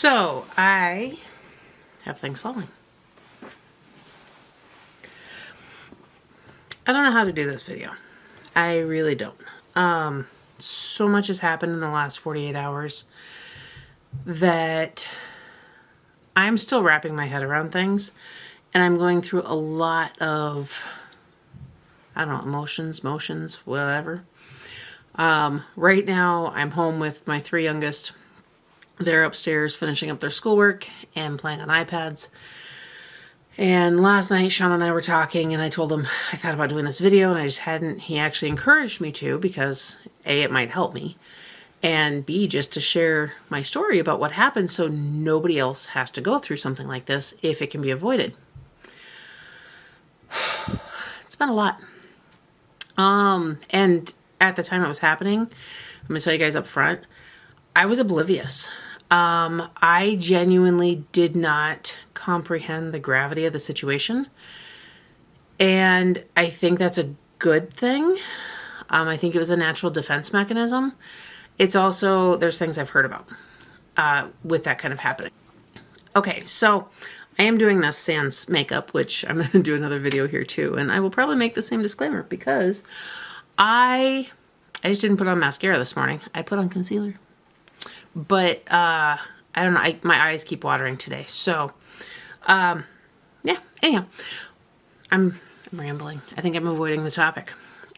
So I have things falling. I don't know how to do this video. I really don't. So much has happened in the last 48 hours that I'm still wrapping my head around things, and I'm going through a lot of, I don't know, emotions, motions, whatever. Right now I'm home with my three youngest. They're upstairs finishing up their schoolwork and playing on iPads. And last night, Shawn and I were talking, and I told him I thought about doing this video, and I just hadn't. He actually encouraged me to, because A, it might help me, and B, just to share my story about what happened so nobody else has to go through something like this if it can be avoided. It's been a lot. And at the time it was happening, I'm going to tell you guys up front, I was oblivious. I genuinely did not comprehend the gravity of the situation. And I think that's a good thing. I think it was a natural defense mechanism. It's also, there's things I've heard about with that kind of happening. Okay, so I am doing this sans makeup, which I'm going to do another video here too. And I will probably make the same disclaimer because I just didn't put on mascara this morning. I put on concealer. But I don't know, my eyes keep watering today. So, yeah, anyhow, I'm rambling. I think I'm avoiding the topic.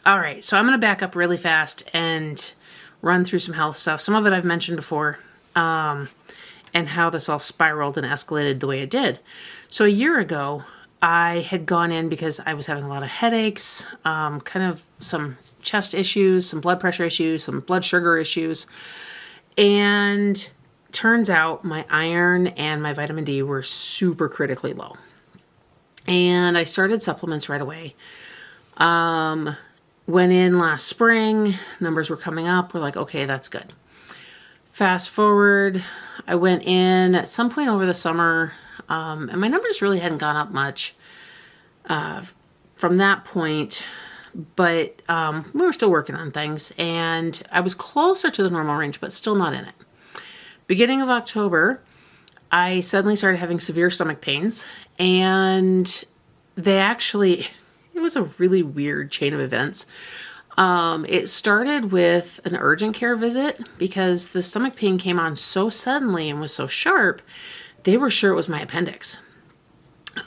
All right, so I'm going to back up really fast and run through some health stuff. Some of it I've mentioned before, and how this all spiraled and escalated the way it did. So a year ago, I had gone in because I was having a lot of headaches, kind of some chest issues, some blood pressure issues, some blood sugar issues. And turns out my iron and my vitamin D were super critically low. And I started supplements right away. Went in last spring, numbers were coming up. We're like, okay, that's good. Fast forward, I went in at some point over the summer, and my numbers really hadn't gone up much from that point. But we were still working on things, and I was closer to the normal range, but still not in it. Beginning of October, I suddenly started having severe stomach pains, and it was a really weird chain of events. It started with an urgent care visit because the stomach pain came on so suddenly and was so sharp, they were sure it was my appendix.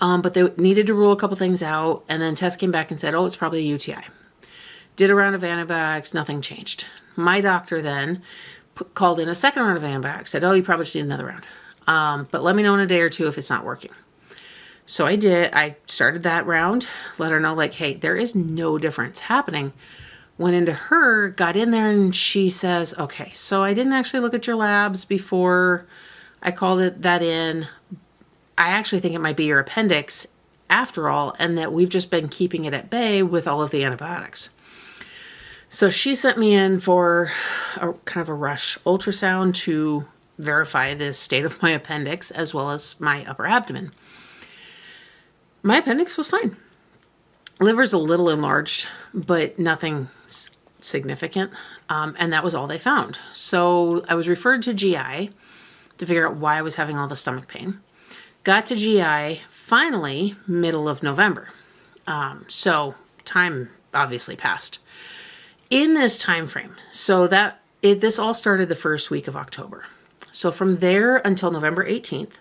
But they needed to rule a couple things out, and then test came back and said, oh, it's probably a UTI. Did a round of antibiotics, nothing changed. My doctor then called in a second round of antibiotics, said, oh, you probably just need another round. But let me know in a day or two if it's not working. So I did. I started that round, let her know, like, hey, there is no difference happening. Went into her, got in there, and she says, okay, so I didn't actually look at your labs before I called that in. I actually think it might be your appendix after all, and that we've just been keeping it at bay with all of the antibiotics. So she sent me in for a kind of a rush ultrasound to verify the state of my appendix as well as my upper abdomen. My appendix was fine. Liver's a little enlarged, but nothing significant, and that was all they found. So I was referred to GI to figure out why I was having all the stomach pain. Got to GI finally middle of November. So time obviously passed. In this time frame, so this all started the first week of October. So from there until November 18th,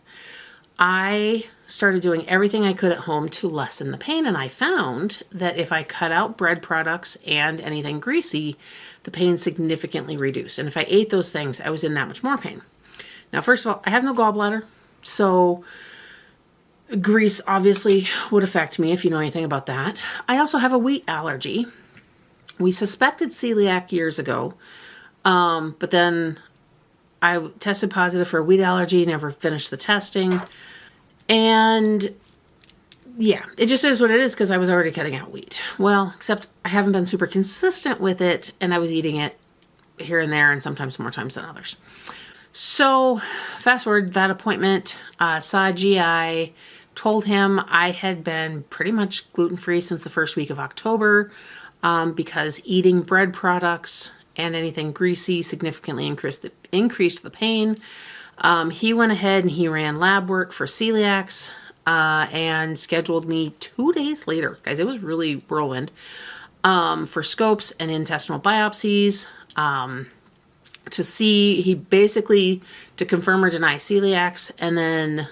I started doing everything I could at home to lessen the pain. And I found that if I cut out bread products and anything greasy, the pain significantly reduced. And if I ate those things, I was in that much more pain. Now, first of all, I have no gallbladder, so grease obviously would affect me if you know anything about that. I also have a wheat allergy. We suspected celiac years ago, but then I tested positive for a wheat allergy, never finished the testing. And yeah, it just is what it is because I was already cutting out wheat. Well, except I haven't been super consistent with it, and I was eating it here and there and sometimes more times than others. So fast forward that appointment, saw GI, told him I had been pretty much gluten-free since the first week of October because eating bread products and anything greasy significantly increased the pain. He went ahead and he ran lab work for celiacs and scheduled me 2 days later. Guys, it was really whirlwind. For scopes and intestinal biopsies to see, he basically, to confirm or deny celiacs, and then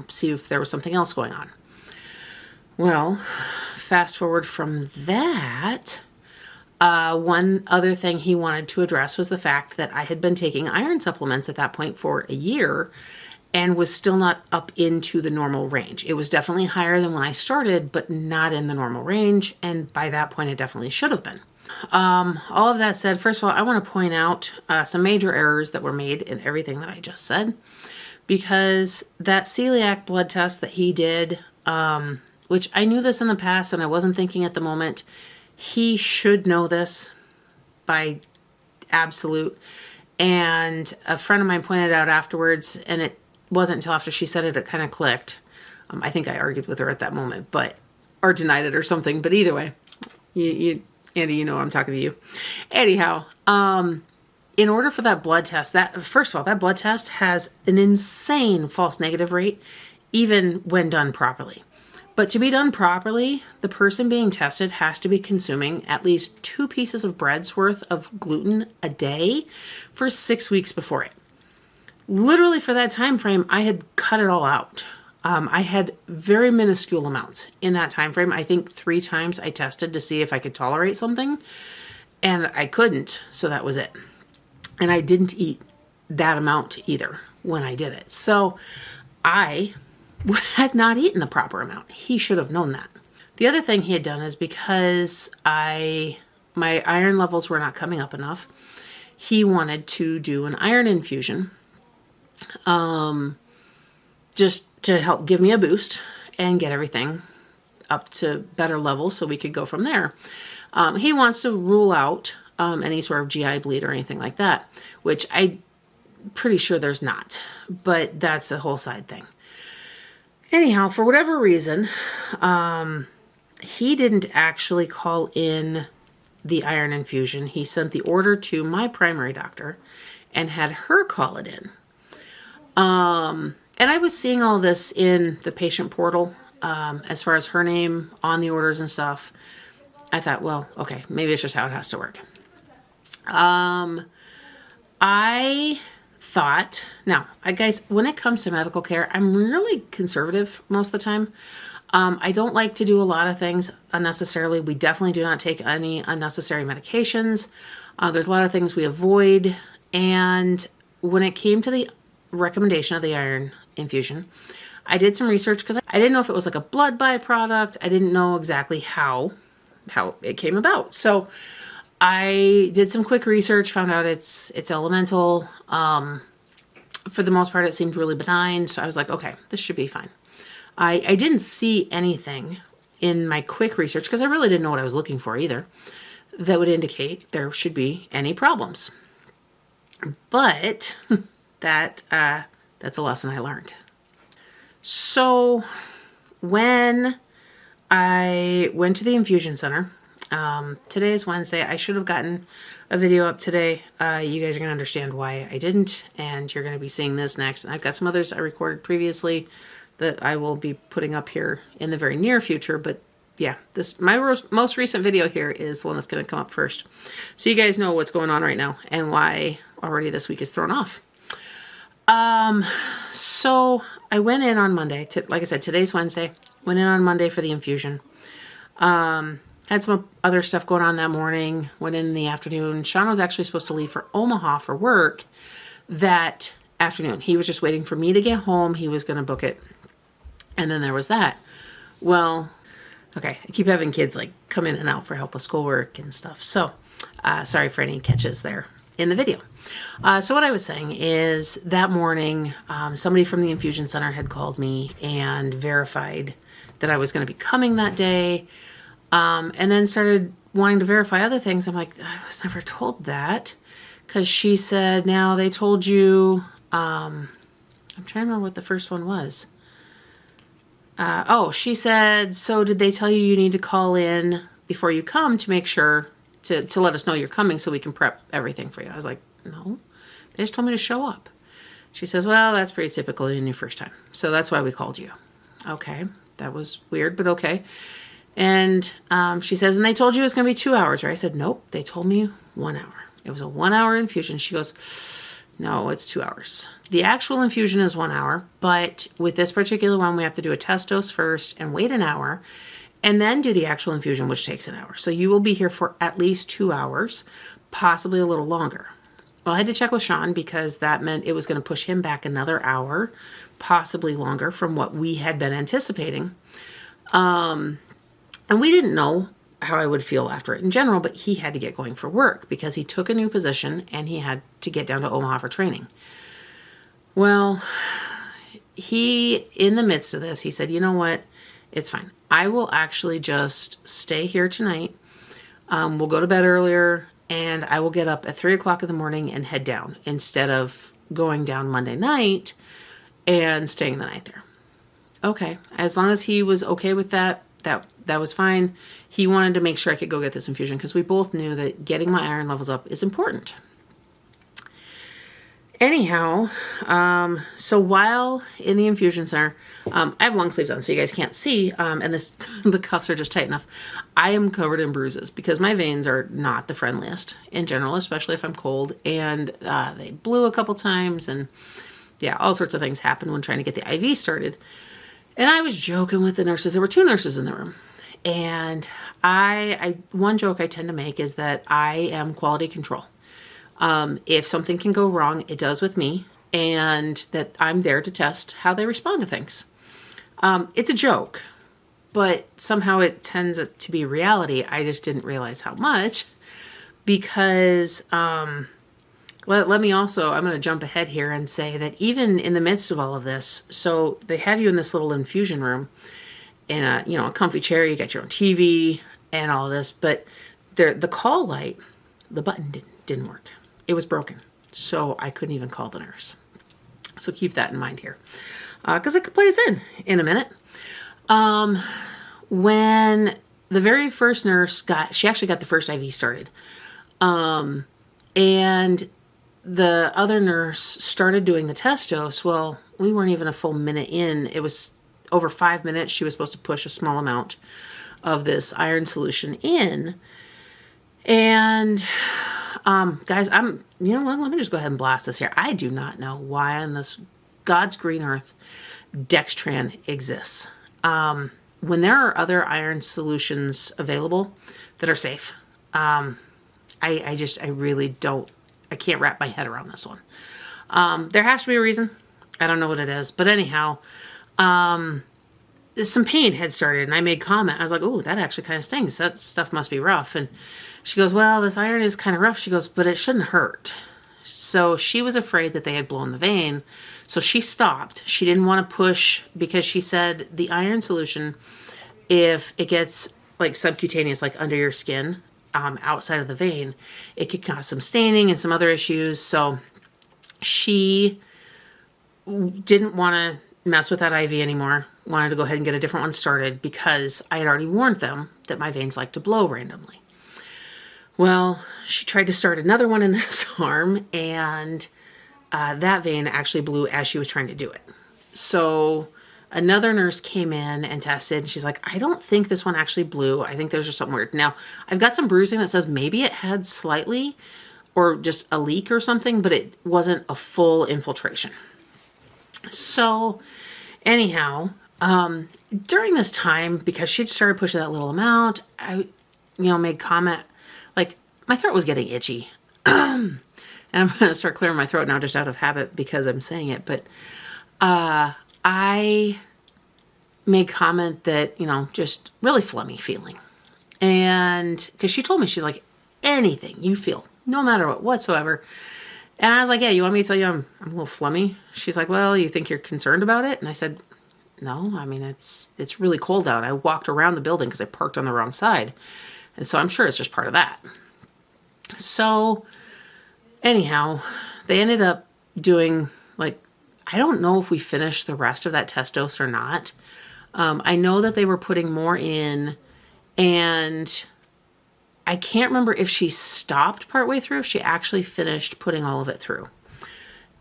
see if there was something else going on. Well, fast forward from that, one other thing he wanted to address was the fact that I had been taking iron supplements at that point for a year and was still not up into the normal range. It was definitely higher than when I started, but not in the normal range. And by that point, it definitely should have been. All of that said, first of all, I want to point out some major errors that were made in everything that I just said, because that celiac blood test that he did, which I knew this in the past and I wasn't thinking at the moment, he should know this by absolute. And a friend of mine pointed out afterwards, and it wasn't until after she said it kind of clicked. I think I argued with her at that moment, or denied it or something. But either way, Andy, you know I'm talking to you. Anyhow, in order for that blood test, first of all, that blood test has an insane false negative rate, even when done properly. But to be done properly, the person being tested has to be consuming at least 2 pieces of bread's worth of gluten a day for 6 weeks before it. Literally for that time frame, I had cut it all out. I had very minuscule amounts in that time frame. I think 3 times I tested to see if I could tolerate something, and I couldn't, so that was it. And I didn't eat that amount either when I did it. So I had not eaten the proper amount. He should have known that. The other thing he had done is, because my iron levels were not coming up enough, he wanted to do an iron infusion, just to help give me a boost and get everything up to better levels so we could go from there. He wants to rule out any sort of GI bleed or anything like that, which I'm pretty sure there's not, but that's a whole side thing. Anyhow, for whatever reason, he didn't actually call in the iron infusion. He sent the order to my primary doctor and had her call it in. And I was seeing all this in the patient portal, as far as her name on the orders and stuff. I thought, well, okay, maybe it's just how it has to work. I thought, guys, when it comes to medical care, I'm really conservative most of the time. I don't like to do a lot of things unnecessarily. We definitely do not take any unnecessary medications. There's a lot of things we avoid. And when it came to the recommendation of the iron infusion, I did some research because I didn't know if it was like a blood byproduct. I didn't know exactly how it came about. So I did some quick research, found out it's elemental. For the most part, it seemed really benign. So I was like, okay, this should be fine. I didn't see anything in my quick research, because I really didn't know what I was looking for either, that would indicate there should be any problems. But that's a lesson I learned. So when I went to the infusion center, today is Wednesday. I should have gotten a video up today. You guys are going to understand why I didn't, and you're going to be seeing this next. And I've got some others I recorded previously that I will be putting up here in the very near future. But yeah, my most recent video here is the one that's going to come up first. So you guys know what's going on right now and why already this week is thrown off. So I went in on Monday. Like I said, today's Wednesday. Went in on Monday for the infusion. Had some other stuff going on that morning. Went in the afternoon. Shawn was actually supposed to leave for Omaha for work that afternoon. He was just waiting for me to get home. He was going to book it. And then there was that. Well, okay. I keep having kids like come in and out for help with schoolwork and stuff. So, sorry for any catches there in the video. So what I was saying is that morning, somebody from the infusion center had called me and verified that I was going to be coming that day. And then started wanting to verify other things. I'm like, I was never told that. Because she said, now they told you, I'm trying to remember what the first one was. She said, so did they tell you you need to call in before you come to make sure to let us know you're coming so we can prep everything for you. I was like, no, they just told me to show up. She says, well, that's pretty typical in your first time. So that's why we called you. Okay. That was weird, but okay. And she says, and they told you it was going to be 2 hours, right? I said, nope, they told me 1 hour. It was a 1 hour infusion. She goes, no, it's 2 hours. The actual infusion is 1 hour, but with this particular one, we have to do a test dose first and wait an hour and then do the actual infusion, which takes an hour. So you will be here for at least 2 hours, possibly a little longer. Well, I had to check with Shawn because that meant it was going to push him back another hour, possibly longer from what we had been anticipating. And we didn't know how I would feel after it in general, but he had to get going for work because he took a new position and he had to get down to Omaha for training. Well, in the midst of this, he said, you know what? It's fine. I will actually just stay here tonight. We'll go to bed earlier and I will get up at 3 o'clock in the morning and head down instead of going down Monday night and staying the night there. Okay. As long as he was okay with that, that was fine. He wanted to make sure I could go get this infusion because we both knew that getting my iron levels up is important. Anyhow, so while in the infusion center, I have long sleeves on so you guys can't see, and the cuffs are just tight enough. I am covered in bruises because my veins are not the friendliest in general, especially if I'm cold, and they blew a couple times, and yeah, all sorts of things happen when trying to get the IV started. And I was joking with the nurses. There were 2 nurses in the room. And one joke I tend to make is that I am quality control. If something can go wrong, it does with me. And that I'm there to test how they respond to things. It's a joke. But somehow it tends to be reality. I just didn't realize how much. Because let me also, I'm going to jump ahead here and say that even in the midst of all of this, so they have you in this little infusion room in a comfy chair, you got your own TV and all of this, but the call light, the button didn't work. It was broken. So I couldn't even call the nurse. So keep that in mind here. Because it plays in a minute. When the very first nurse she actually got the first IV started. And the other nurse started doing the test dose. Well, we weren't even a full minute in. It was over 5 minutes. She was supposed to push a small amount of this iron solution in. And guys, you know what? Let me just go ahead and blast this here. I do not know why on this God's green earth Dextran exists. When there are other iron solutions available that are safe, I really don't. I can't wrap my head around this one. There has to be a reason. I don't know what it is. But anyhow, some pain had started and I made comment. I was like, oh, that actually kind of stings. That stuff must be rough. And she goes, well, this iron is kind of rough. She goes, but it shouldn't hurt. So she was afraid that they had blown the vein. So she stopped. She didn't want to push because she said the iron solution, if it gets like subcutaneous, like under your skin, outside of the vein, it could cause some staining and some other issues. So she didn't want to mess with that IV anymore. Wanted to go ahead and get a different one started because I had already warned them that my veins like to blow randomly. Well, she tried to start another one in this arm and that vein actually blew as she was trying to do it. So another nurse came in and tested, and she's like, I don't think this one actually blew. I think there's just something weird. Now, I've got some bruising that says maybe it had slightly or just a leak or something, but it wasn't a full infiltration. So anyhow, during this time, because she'd started pushing that little amount, I, made comment, like, my throat was getting itchy. And I'm going to start clearing my throat now just out of habit because I'm saying it, but I made comment that, just really phlegmy feeling. And because she told me, she's like, anything you feel, no matter what whatsoever. And I was like, yeah, you want me to tell you I'm a little phlegmy? She's like, well, you think you're concerned about it? And I said, no, I mean, it's really cold out. I walked around the building because I parked on the wrong side. And so I'm sure it's just part of that. So anyhow, they ended up doing, like, I don't know if we finished the rest of that test dose or not. I know that they were putting more in, and I can't remember if she stopped partway through, if she actually finished putting all of it through.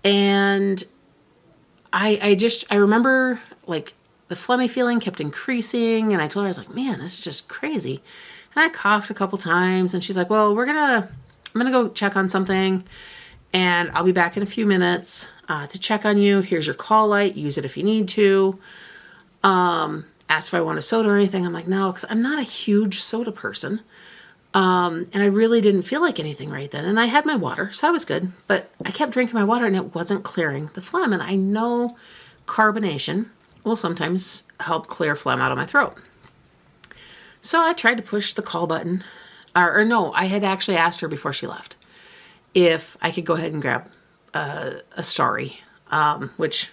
And I remember like the phlegmy feeling kept increasing, and I told her, I was like, man, this is just crazy. And I coughed a couple times, and she's like, well, I'm gonna go check on something, and I'll be back in a few minutes to check on you. Here's your call light. Use it if you need to. Asked if I want a soda or anything. I'm like, no, because I'm not a huge soda person. And I really didn't feel like anything right then. And I had my water, so I was good. But I kept drinking my water, and it wasn't clearing the phlegm. And I know carbonation will sometimes help clear phlegm out of my throat. So I tried to push the call button. Or no, I had actually asked her before she left if I could go ahead and grab a Starry, which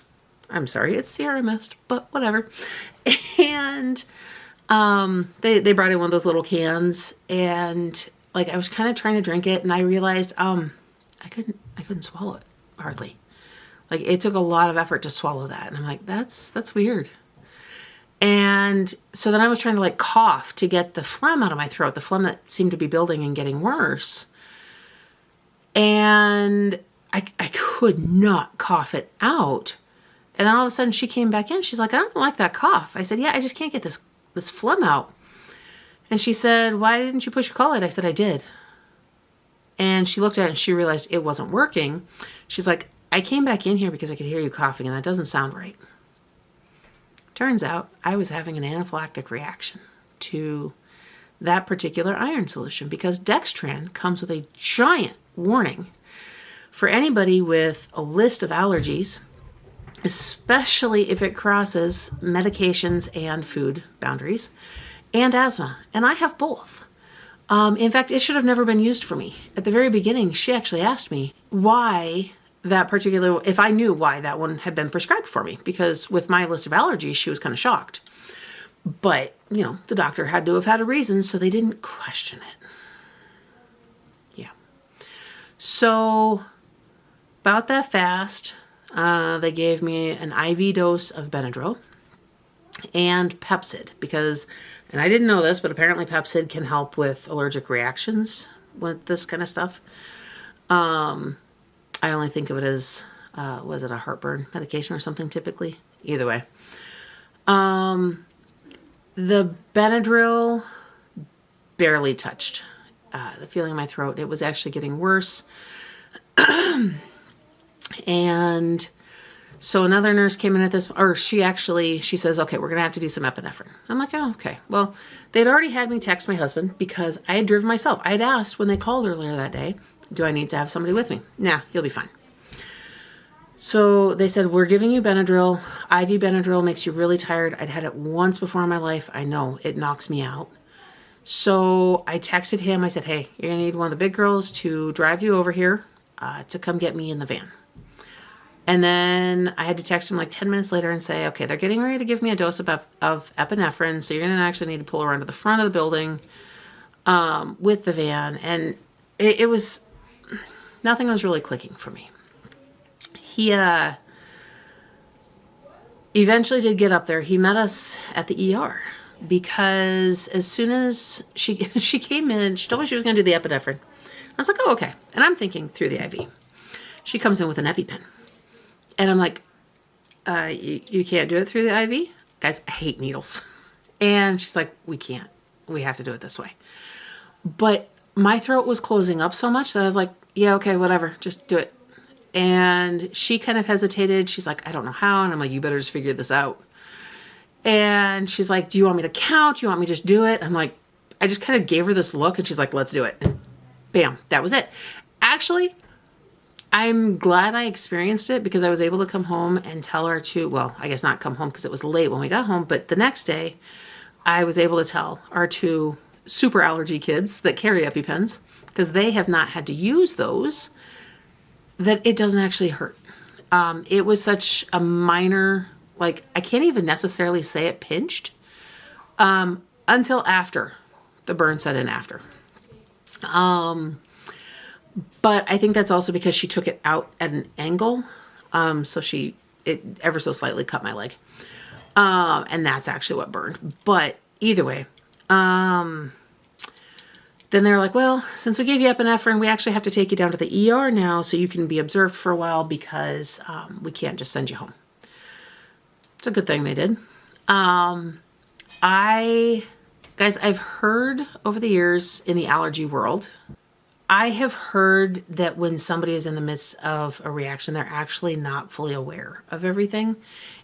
I'm sorry, it's Ciara mist, but whatever. And they brought in one of those little cans, and like I was kind of trying to drink it, and I realized I couldn't swallow it hardly. Like it took a lot of effort to swallow that, and I'm like, that's weird. And so then I was trying to like cough to get the phlegm out of my throat, the phlegm that seemed to be building and getting worse. And I could not cough it out. And then all of a sudden she came back in. She's like, I don't like that cough. I said, yeah, I just can't get this phlegm out. And she said, why didn't you push your call light? I said, I did. And she looked at it and she realized it wasn't working. She's like, I came back in here because I could hear you coughing, and that doesn't sound right. Turns out I was having an anaphylactic reaction to that particular iron solution, because Dextran comes with a giant warning for anybody with a list of allergies, especially if it crosses medications and food boundaries, and asthma. And I have both. In fact, it should have never been used for me. At the very beginning, she actually asked me why that particular, if I knew why that one had been prescribed for me, because with my list of allergies, she was kind of shocked. But, you know, the doctor had to have had a reason, so they didn't question it. Yeah. So, about that fast, they gave me an IV dose of Benadryl and Pepsid, because, and I didn't know this, but apparently Pepsid can help with allergic reactions with this kind of stuff. I only think of it as, was it a heartburn medication or something typically? Either way. The Benadryl barely touched the feeling in my throat. It was actually getting worse. And so another nurse came in at this, or she says, okay, we're going to have to do some epinephrine. I'm like, oh, okay. Well, they'd already had me text my husband because I had driven myself. I had asked when they called earlier that day, do I need to have somebody with me? Nah, you'll be fine. So they said, we're giving you Benadryl. IV Benadryl makes you really tired. I'd had it once before in my life. I know it knocks me out. So I texted him. I said, hey, you're going to need one of the big girls to drive you over here to come get me in the van. And then I had to text him like 10 minutes later and say, okay, they're getting ready to give me a dose of epinephrine. So you're going to actually need to pull around to the front of the building with the van. And it was, nothing was really clicking for me. He eventually did get up there. He met us at the ER because as soon as she came in, she told me she was going to do the epinephrine. I was like, oh, okay. And I'm thinking through the IV. She comes in with an EpiPen. And I'm like, you can't do it through the IV? Guys, I hate needles. And she's like, we can't. We have to do it this way. But my throat was closing up so much that I was like, yeah, okay, whatever. Just do it. And she kind of hesitated. She's like, I don't know how. And I'm like, you better just figure this out. And she's like, do you want me to count? Do you want me to just do it? I'm like, I just kind of gave her this look and she's like, let's do it. And bam, that was it. Actually, I'm glad I experienced it because I was able to come home and tell her to, well, I guess not come home because it was late when we got home, but the next day I was able to tell our two super allergy kids that carry EpiPens, because they have not had to use those, that it doesn't actually hurt. It was such a minor, like, I can't even necessarily say it pinched until after the burn set in after. But I think that's also because she took it out at an angle. So it ever so slightly cut my leg. And that's actually what burned. But either way, the then they're like, well, since we gave you epinephrine, we actually have to take you down to the ER now so you can be observed for a while because we can't just send you home. It's a good thing they did. Guys, I've heard over the years in the allergy world, I have heard that when somebody is in the midst of a reaction, they're actually not fully aware of everything.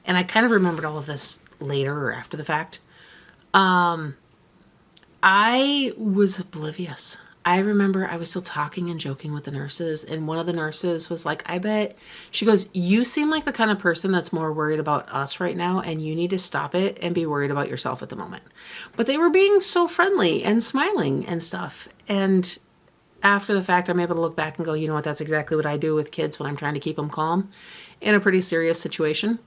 And I kind of remembered all of this later or after the fact. I was oblivious. I remember I was still talking and joking with the nurses, and one of the nurses was like, I bet, she goes, you seem like the kind of person that's more worried about us right now, and you need to stop it and be worried about yourself at the moment. But they were being so friendly and smiling and stuff. And after the fact, I'm able to look back and go, you know what, that's exactly what I do with kids when I'm trying to keep them calm in a pretty serious situation.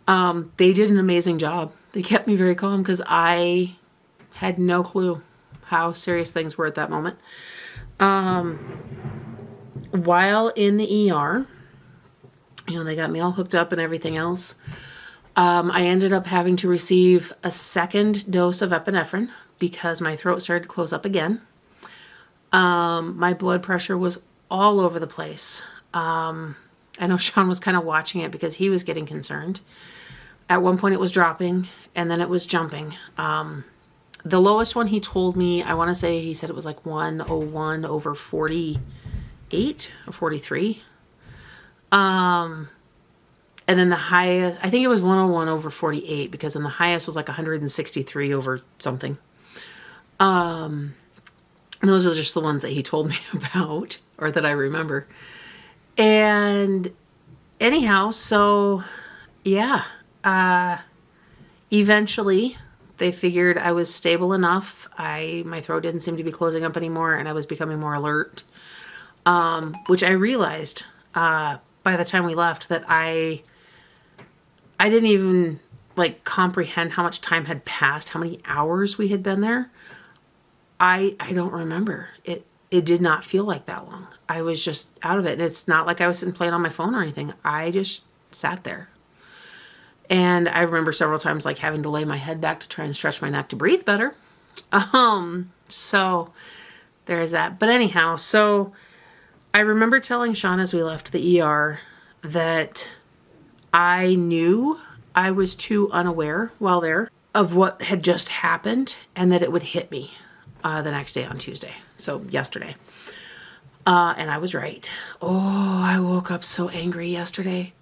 They did an amazing job. They kept me very calm because I had no clue how serious things were at that moment. While in the ER, they got me all hooked up and everything else. I ended up having to receive a second dose of epinephrine because my throat started to close up again. My blood pressure was all over the place. I know Shawn was kind of watching it because he was getting concerned. At one point it was dropping and then it was jumping. The lowest one he told me, I want to say he said it was like 101 over 48 or 43. And then the highest, I think it was 101 over 48 because then the highest was like 163 over something. And those are just the ones that he told me about or that I remember. And anyhow, so yeah, eventually they figured I was stable enough. My throat didn't seem to be closing up anymore and I was becoming more alert. Which I realized, by the time we left that I didn't even like comprehend how much time had passed, how many hours we had been there. I don't remember. It did not feel like that long. I was just out of it. And it's not like I was sitting playing on my phone or anything. I just sat there. And I remember several times like having to lay my head back to try and stretch my neck to breathe better. So there's that. But anyhow, so I remember telling Shawn as we left the ER that I knew I was too unaware while there of what had just happened and that it would hit me the next day on Tuesday. So yesterday. And I was right. Oh, I woke up so angry yesterday.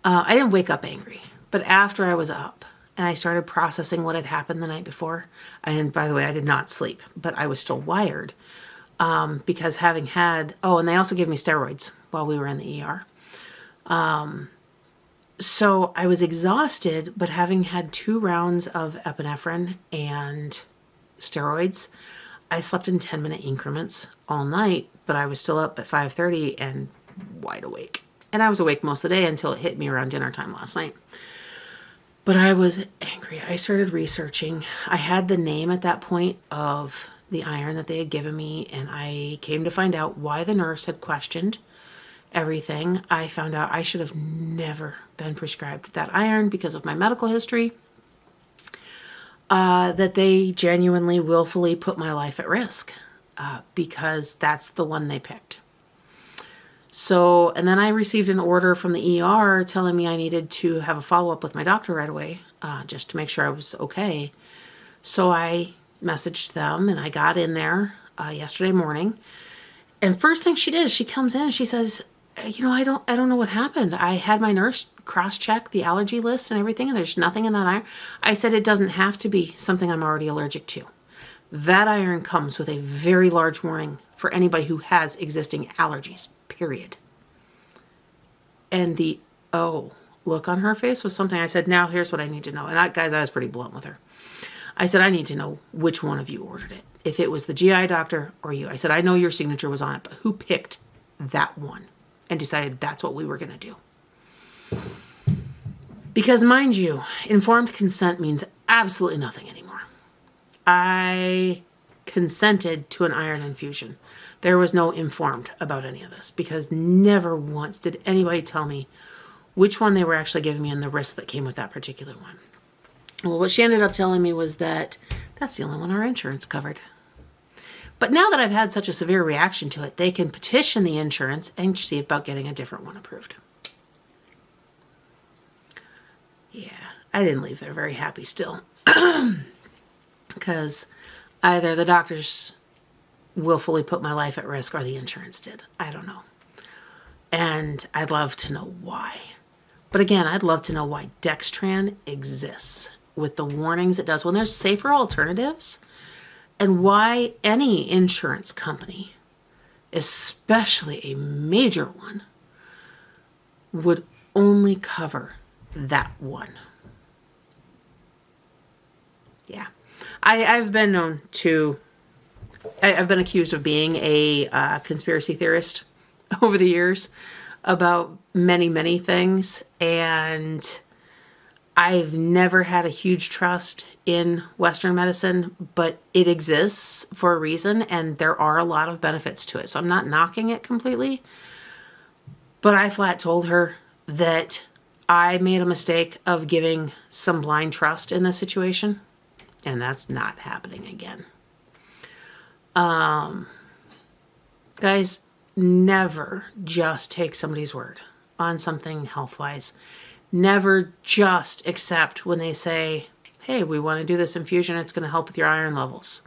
I didn't wake up angry. But after I was up and I started processing what had happened the night before, and by the way, I did not sleep, but I was still wired because having had, and they also gave me steroids while we were in the ER. So I was exhausted, but having had 2 rounds of epinephrine and steroids, I slept in 10-minute increments all night, but I was still up at 5:30 and wide awake. And I was awake most of the day until it hit me around dinner time last night. But I was angry. I started researching. I had the name at that point of the iron that they had given me, and I came to find out why the nurse had questioned everything. I found out I should have never been prescribed that iron because of my medical history. That they genuinely, willfully put my life at risk because that's the one they picked. So, and then I received an order from the ER telling me I needed to have a follow-up with my doctor right away, just to make sure I was okay. So I messaged them and I got in there yesterday morning. And first thing she did is she comes in and she says, I don't know what happened. I had my nurse cross-check the allergy list and everything, and there's nothing in that iron. I said, it doesn't have to be something I'm already allergic to. That iron comes with a very large warning for anybody who has existing allergies. Period. And the look on her face was something I said, now here's what I need to know. And I was pretty blunt with her. I said, I need to know which one of you ordered it. If it was the GI doctor or you. I said, I know your signature was on it, but who picked that one and decided that's what we were going to do? Because mind you, informed consent means absolutely nothing anymore. I consented to an iron infusion. There was no informed about any of this because never once did anybody tell me which one they were actually giving me and the risk that came with that particular one. Well, what she ended up telling me was that that's the only one our insurance covered. But now that I've had such a severe reaction to it, they can petition the insurance and see about getting a different one approved. Yeah, I didn't leave there very happy still. Because either the doctors willfully put my life at risk or the insurance did. I don't know. And I'd love to know why. But again, I'd love to know why Dextran exists with the warnings it does when there's safer alternatives, and why any insurance company, especially a major one, would only cover that one. Yeah. I've been known to, I've been accused of being a conspiracy theorist over the years about many, many things. And I've never had a huge trust in Western medicine, but it exists for a reason, and there are a lot of benefits to it. So I'm not knocking it completely, but I flat told her that I made a mistake of giving some blind trust in this situation, and that's not happening again. Guys, never just take somebody's word on something health-wise. Never just accept when they say, hey, we want to do this infusion, it's going to help with your iron levels.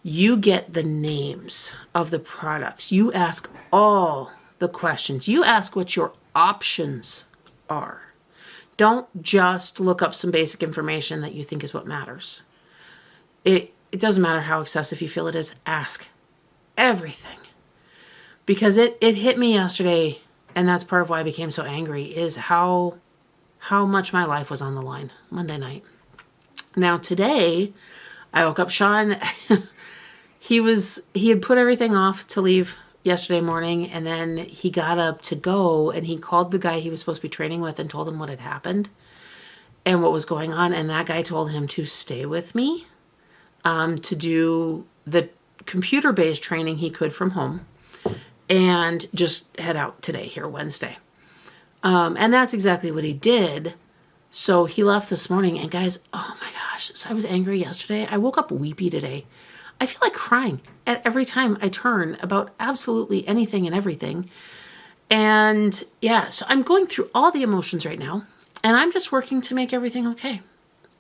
You get the names of the products. You ask all the questions. You ask what your options are. Don't just look up some basic information that you think is what matters. It doesn't matter how excessive you feel it is. Ask everything. Because it hit me yesterday, and that's part of why I became so angry, is how much my life was on the line Monday night. Now today, I woke up, Shawn, he had put everything off to leave yesterday morning, and then he got up to go, and he called the guy he was supposed to be training with and told him what had happened and what was going on, and that guy told him to stay with me to do the computer-based training he could from home, and just head out today, here, Wednesday. And that's exactly what he did. So he left this morning, and guys, oh my gosh. So I was angry yesterday. I woke up weepy today. I feel like crying at every time I turn about absolutely anything and everything. And yeah, so I'm going through all the emotions right now, and I'm just working to make everything okay.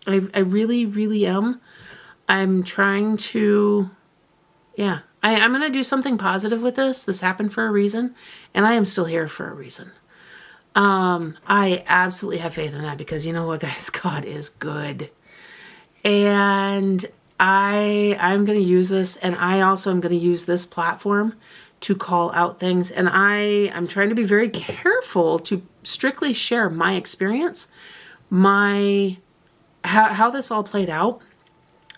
I really, really am. I'm trying to, yeah. I'm going to do something positive with this. This happened for a reason, and I am still here for a reason. I absolutely have faith in that, because you know what, guys? God is good. And I'm going to use this, and I also am going to use this platform to call out things. And I'm trying to be very careful to strictly share my experience, how this all played out.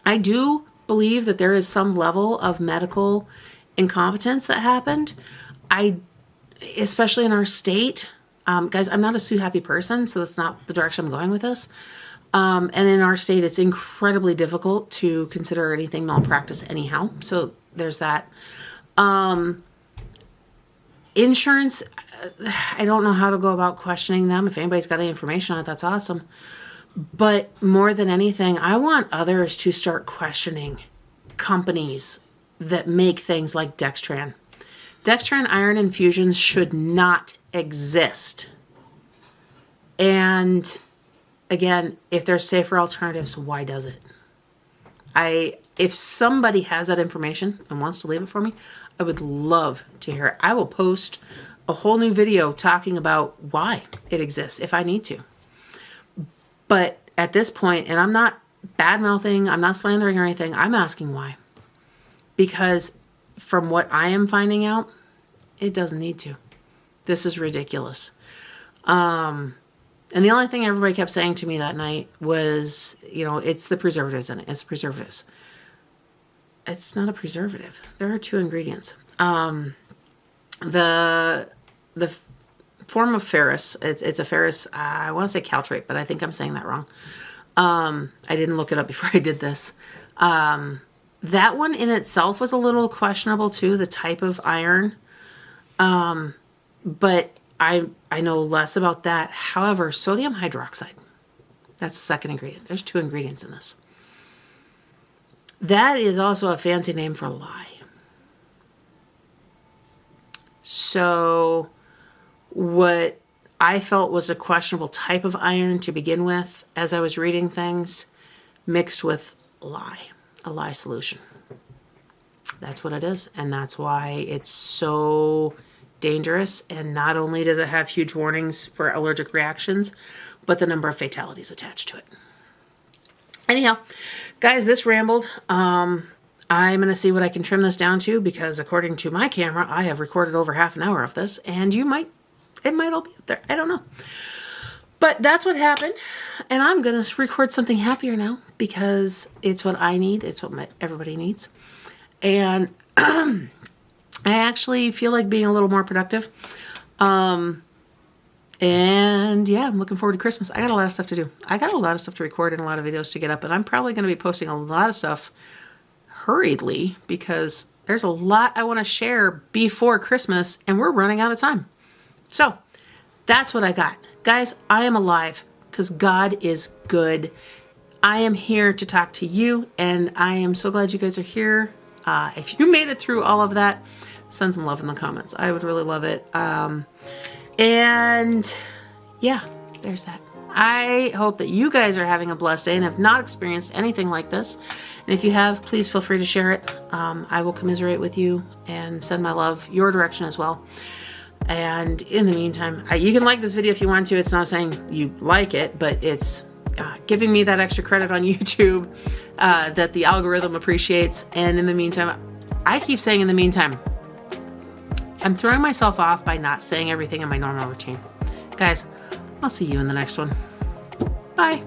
I do believe that there is some level of medical incompetence that happened. Especially in our state, guys, I'm not a sue happy person, so that's not the direction I'm going with this. And in our state, it's incredibly difficult to consider anything malpractice anyhow. So there's that. Insurance, I don't know how to go about questioning them. If anybody's got any information on it, that's awesome. But more than anything, I want others to start questioning companies that make things like Dextran. Dextran iron infusions should not exist. And again, if there's safer alternatives, why does it? If somebody has that information and wants to leave it for me, I would love to hear it. I will post a whole new video talking about why it exists if I need to. But at this point, and I'm not bad-mouthing, I'm not slandering or anything, I'm asking why. Because from what I am finding out, it doesn't need to. This is ridiculous. And the only thing everybody kept saying to me that night was, it's the preservatives in it. It's preservatives. It's not a preservative. There are two ingredients. The form of ferrous, it's a ferrous, I want to say caltrate, but I think I'm saying that wrong. I didn't look it up before I did this. That one in itself was a little questionable too, the type of iron. But I know less about that. However, sodium hydroxide, that's the second ingredient. There's two ingredients in this. That is also a fancy name for lie. So what I felt was a questionable type of iron to begin with as I was reading things, mixed with lie, a lie solution. That's what it is. And that's why it's so dangerous. And not only does it have huge warnings for allergic reactions, but the number of fatalities attached to it. Anyhow, guys, this rambled. I'm going to see what I can trim this down to, because according to my camera, I have recorded over half an hour of this, and it might all be up there. I don't know. But that's what happened. And I'm going to record something happier now, because it's what I need. It's what everybody needs. And I actually feel like being a little more productive. And yeah, I'm looking forward to Christmas. I got a lot of stuff to do. I got a lot of stuff to record and a lot of videos to get up. And I'm probably going to be posting a lot of stuff hurriedly, because there's a lot I want to share before Christmas and we're running out of time. So that's what I got. Guys, I am alive because God is good. I am here to talk to you, and I am so glad you guys are here. If you made it through all of that, send some love in the comments. I would really love it. And yeah, there's that. I hope that you guys are having a blessed day and have not experienced anything like this. And if you have, please feel free to share it. I will commiserate with you and send my love your direction as well. And in the meantime, you can like this video if you want to. It's not saying you like it, but it's giving me that extra credit on YouTube that the algorithm appreciates. And in the meantime, I keep saying in the meantime, I'm throwing myself off by not saying everything in my normal routine. Guys, I'll see you in the next one. Bye.